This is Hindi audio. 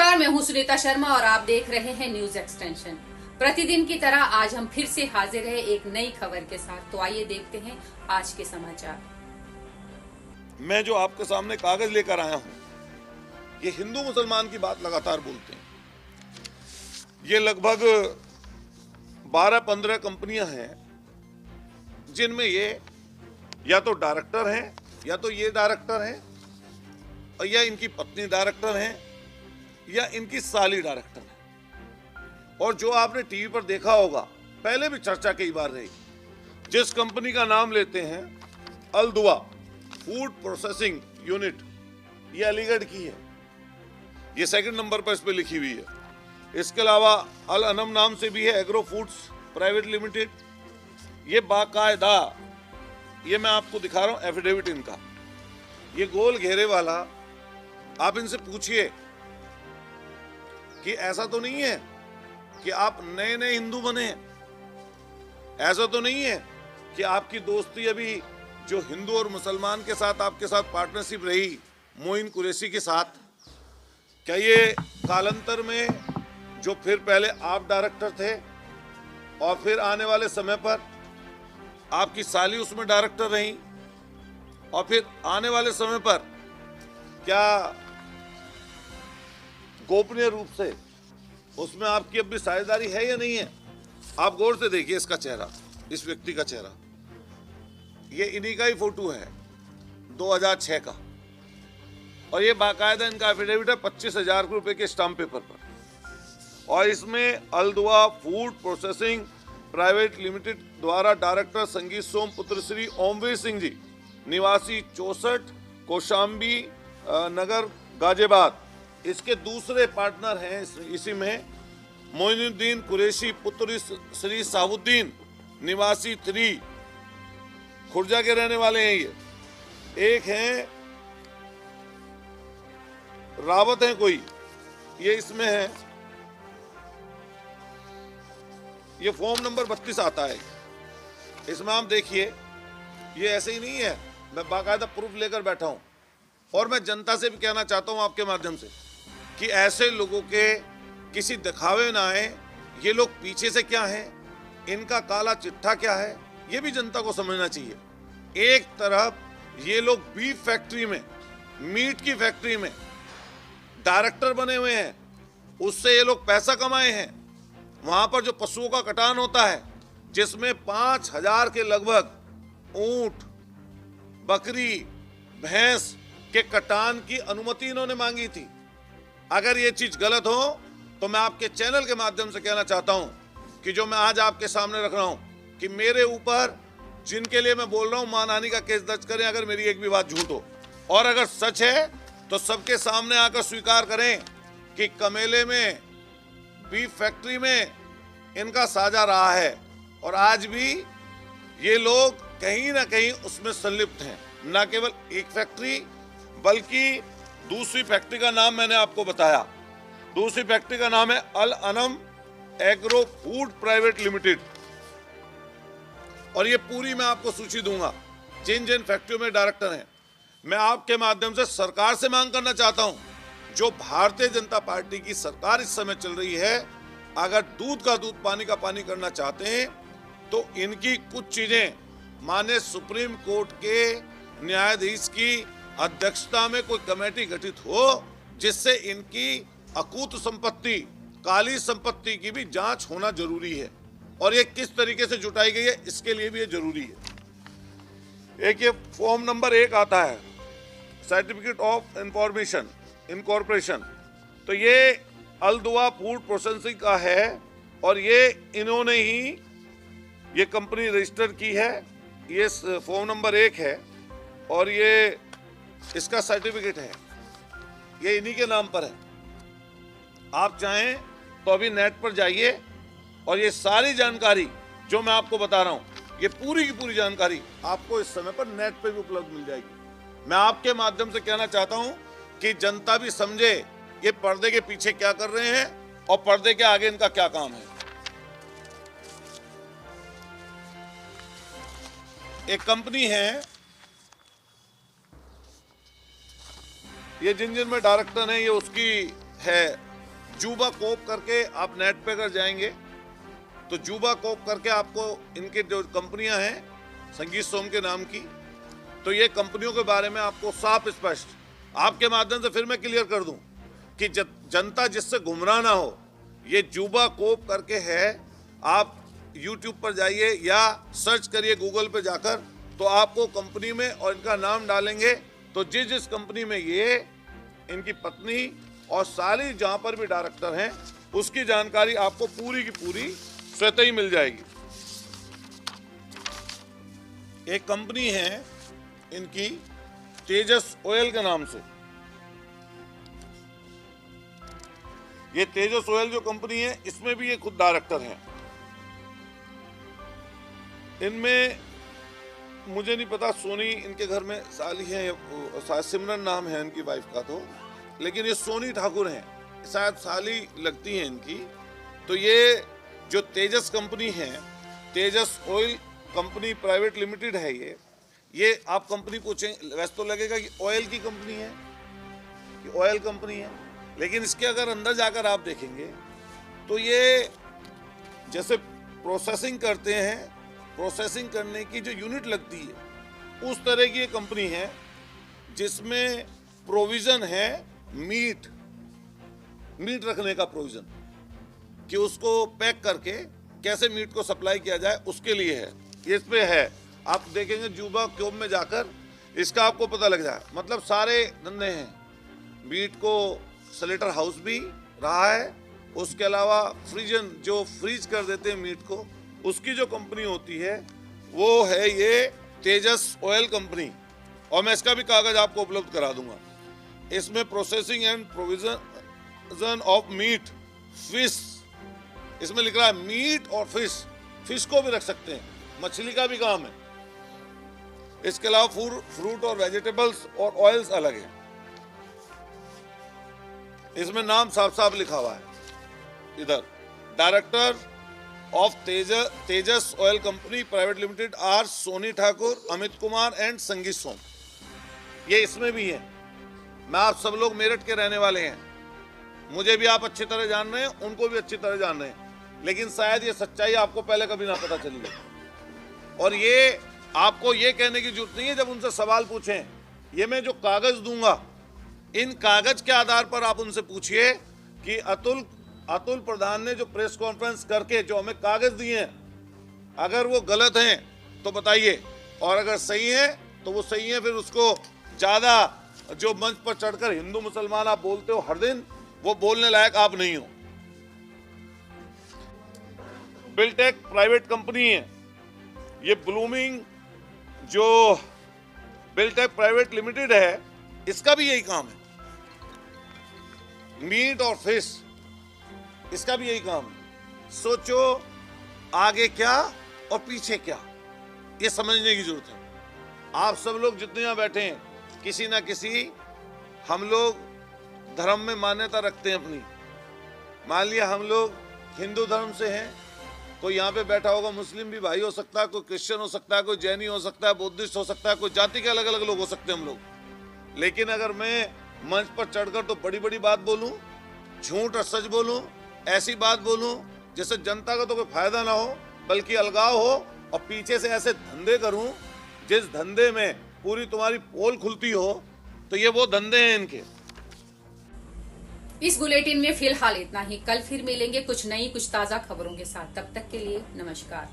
नमस्कार, मैं हूं सुनीता शर्मा और आप देख रहे हैं न्यूज एक्सटेंशन। प्रतिदिन की तरह आज हम फिर से हाजिर हैं एक नई खबर के साथ। तो आइए देखते हैं आज के समाचार। मैं जो आपके सामने कागज लेकर आया हूं, ये हिंदू मुसलमान की बात लगातार बोलते हैं। ये लगभग 12-15 कंपनियां हैं जिनमें ये या तो डायरेक्टर हैं, या तो ये डायरेक्टर हैं, और या इनकी पत्नी डायरेक्टर हैं, या इनकी साली डायरेक्टर है। और जो आपने टीवी पर देखा होगा, पहले भी चर्चा कई बार रही, जिस कंपनी का नाम लेते हैं अल दुआ फूड प्रोसेसिंग यूनिट, ये अलीगढ़ की है। ये सेकंड नंबर पर इस पे लिखी हुई है। इसके अलावा अल अनम नाम से भी है एग्रो फूड्स प्राइवेट लिमिटेड। ये बाकायदा, ये मैं आपको दिखा रहा हूं एफिडेविट इनका, ये गोल घेरे वाला। आप इनसे पूछिए कि ऐसा तो नहीं है कि आप नए नए हिंदू बने हैं, ऐसा तो नहीं है कि आपकी दोस्ती अभी जो हिंदू और मुसलमान के साथ आपके साथ पार्टनरशिप रही मोइन कुरैशी के साथ, क्या ये कालांतर में जो फिर पहले आप डायरेक्टर थे और फिर आने वाले समय पर आपकी साली उसमें डायरेक्टर रही और फिर आने वाले समय पर क्या गोपनीय रूप से उसमें आपकी अब भी साझेदारी है या नहीं है? आप गौर से देखिए इसका चेहरा, इस व्यक्ति का चेहरा, ये इन्हीं का ही फोटो है 2006 का, और ये बाकायदा इनका एफिडेविट है 25,000 रुपए के स्टाम्प पेपर पर। और इसमें अल दुआ फूड प्रोसेसिंग प्राइवेट लिमिटेड द्वारा डायरेक्टर संगीत सोम पुत्र श्री ओमवीर सिंह जी, निवासी 64 कौशाम्बी नगर गाजियाबाद। इसके दूसरे पार्टनर हैं इसी में मोइनुद्दीन कुरैशी पुत्र श्री साहुद्दीन, निवासी 3 खुर्जा के रहने वाले हैं। ये एक हैं रावत हैं कोई, ये इसमें है, ये फॉर्म नंबर 32 आता है। इसमें आप देखिए, ये ऐसे ही नहीं है, मैं बाकायदा प्रूफ लेकर बैठा हूं। और मैं जनता से भी कहना चाहता हूं आपके माध्यम से कि ऐसे लोगों के किसी दिखावे ना आए। ये लोग पीछे से क्या हैं, इनका काला चिट्ठा क्या है, ये भी जनता को समझना चाहिए। एक तरफ ये लोग बीफ फैक्ट्री में, मीट की फैक्ट्री में डायरेक्टर बने हुए हैं, उससे ये लोग पैसा कमाए हैं। वहां पर जो पशुओं का कटान होता है, जिसमें 5,000 के लगभग ऊंट, बकरी, भैंस के कटान की अनुमति इन्होंने मांगी थी। अगर ये चीज गलत हो तो मैं आपके चैनल के माध्यम से कहना चाहता हूं कि जो मैं आज आपके सामने रख रहा हूं कि मेरे ऊपर जिनके लिए मैं बोल रहा हूं मानहानि का केस दर्ज करें अगर मेरी एक भी बात झूठ हो, और अगर सच है तो सबके सामने आकर स्वीकार करें कि कमेले में बीफ फैक्ट्री में इनका साझा रहा है और आज भी ये लोग कहीं ना कहीं उसमें संलिप्त हैं। न केवल एक फैक्ट्री बल्कि दूसरी फैक्ट्री का नाम मैंने आपको बताया। दूसरी फैक्ट्री का नाम है Al Anam agro food private limited. और ये पूरी मैं आपको सूची दूंगा जिन जिन फैक्ट्रियों में डायरेक्टर हैं। मैं आपके माध्यम से सरकार से मांग करना चाहता हूं, जो भारतीय जनता पार्टी की सरकार इस समय चल रही है, अगर दूध का दूध पानी का पानी करना चाहते हैं तो इनकी कुछ चीजें माननीय सुप्रीम कोर्ट के न्यायाधीश की अध्यक्षता में कोई कमेटी गठित हो, जिससे इनकी अकूत संपत्ति, काली संपत्ति की भी जांच होना जरूरी है। और ये किस तरीके से जुटाई गई है, इसके लिए भी ये जरूरी है। एक ये फॉर्म नंबर 1 आता है, सर्टिफिकेट ऑफ इंफॉर्मेशन इनकॉर्पोरेशन, तो ये अल दुआ फूड प्रोसेसिंग का है और ये इन्होंने ही ये कंपनी रजिस्टर की है। ये फॉर्म नंबर 1 है और ये इसका सर्टिफिकेट है, ये इन्हीं के नाम पर है। आप चाहें तो अभी नेट पर जाइए और ये सारी जानकारी जो मैं आपको बता रहा हूं, ये पूरी की पूरी जानकारी आपको इस समय पर नेट पर भी उपलब्ध मिल जाएगी। मैं आपके माध्यम से कहना चाहता हूं कि जनता भी समझे ये पर्दे के पीछे क्या कर रहे हैं और पर्दे के आगे इनका क्या काम है। एक कंपनी है, ये जिन जिन में डायरेक्टर है, ये उसकी है जूबा कोप करके आप नेट पे अगर जाएंगे तो जूबा कोप करके आपको इनके जो कंपनियां हैं संगीत सोम के नाम की, तो ये कंपनियों के बारे में आपको साफ स्पष्ट आपके माध्यम से फिर मैं क्लियर कर दूं कि जनता जिससे गुमराह ना हो, ये जूबा कोप करके है। आप YouTube पर जाइए या सर्च करिए गूगल पे जाकर, तो आपको कंपनी में और इनका नाम डालेंगे तो जिस कंपनी में ये इनकी पत्नी और सारी जहां पर भी डायरेक्टर हैं उसकी जानकारी आपको पूरी की पूरी स्वतः ही मिल जाएगी। एक कंपनी है इनकी तेजस ऑयल के नाम से। ये तेजस ऑयल जो कंपनी है इसमें भी ये खुद डायरेक्टर हैं। इनमें मुझे नहीं पता, सोनी इनके घर में साली है या सिमरन नाम है इनकी वाइफ का, तो लेकिन ये सोनी ठाकुर हैं, शायद साली लगती हैं इनकी। तो ये जो तेजस कंपनी है, तेजस ऑयल कंपनी प्राइवेट लिमिटेड है ये आप कंपनी पूछें वैसे तो लगेगा कि ऑयल की कंपनी है, कि ऑयल कंपनी है, लेकिन इसके अगर अंदर जाकर आप देखेंगे तो ये जैसे प्रोसेसिंग करते हैं, प्रोसेसिंग करने की जो यूनिट लगती है उस तरह की ये कंपनी है जिसमें प्रोविजन है मीट रखने का प्रोविजन, कि उसको पैक करके कैसे मीट को सप्लाई किया जाए उसके लिए है। इस पे है, आप देखेंगे जूबा क्यूब में जाकर इसका आपको पता लग जाए। मतलब सारे धंधे हैं, मीट को स्लेटर हाउस भी रहा है, उसके अलावा फ्रीजन जो फ्रीज कर देते हैं मीट को, उसकी जो कंपनी होती है वो है ये तेजस ऑयल कंपनी। और मैं इसका भी कागज आपको उपलब्ध करा दूंगा। इसमें processing and provision of meat fish, इसमें लिख रहा है मीट और फिश को भी रख सकते हैं, मछली का भी काम है। इसके अलावा फ्रूट और वेजिटेबल्स और ऑयल्स अलग है। इसमें नाम साफ साफ लिखा हुआ है इधर, director of Tejas oil company private limited R Soni Thakur, Amit Kumar and Sangeet Som. ये इसमें भी है। मैं आप सब लोग मेरठ के रहने वाले हैं, मुझे भी आप अच्छी तरह जान रहे हैं, उनको भी अच्छी तरह जान रहे हैं, लेकिन शायद ये सच्चाई आपको पहले कभी ना पता चली हो। और ये आपको ये कहने की जरूरत नहीं है जब उनसे सवाल पूछें, ये मैं जो कागज दूंगा इन कागज के आधार पर आप उनसे पूछिए कि अतुल प्रधान ने जो प्रेस कॉन्फ्रेंस करके जो हमें कागज दिए हैं, अगर वो गलत हैं तो बताइए, और अगर सही है तो वो सही है। फिर उसको ज्यादा जो मंच पर चढ़कर हिंदू मुसलमान आप बोलते हो हर दिन, वो बोलने लायक आप नहीं हो। बिल्टेक प्राइवेट कंपनी है ये, ब्लूमिंग जो बिल्टेक प्राइवेट लिमिटेड है इसका भी यही काम है, मीट और फिश, इसका भी यही काम है। सोचो आगे क्या और पीछे क्या, ये समझने की जरूरत है। आप सब लोग जितने यहां बैठे हैं, किसी ना किसी हम लोग धर्म में मान्यता रखते हैं अपनी। मान लिया हम लोग हिंदू धर्म से हैं, कोई यहाँ पे बैठा होगा मुस्लिम भी भाई हो सकता है, कोई क्रिश्चियन हो सकता है, कोई जैनी हो सकता है, बुद्धिस्ट हो सकता है, कोई जाति के अलग अलग लोग हो सकते हैं हम लोग। लेकिन अगर मैं मंच पर चढ़कर तो बड़ी बड़ी बात बोलूं, झूठ और सच बोलूं, ऐसी बात बोलूं जिससे जनता का तो कोई फायदा ना हो बल्कि अलगाव हो, और पीछे से ऐसे धंधे करूं जिस धंधे में पूरी तुम्हारी पोल खुलती हो, तो ये वो धंधे हैं इनके। इस बुलेटिन में फिलहाल इतना ही। कल फिर मिलेंगे कुछ नई कुछ ताजा खबरों के साथ। तब तक के लिए नमस्कार।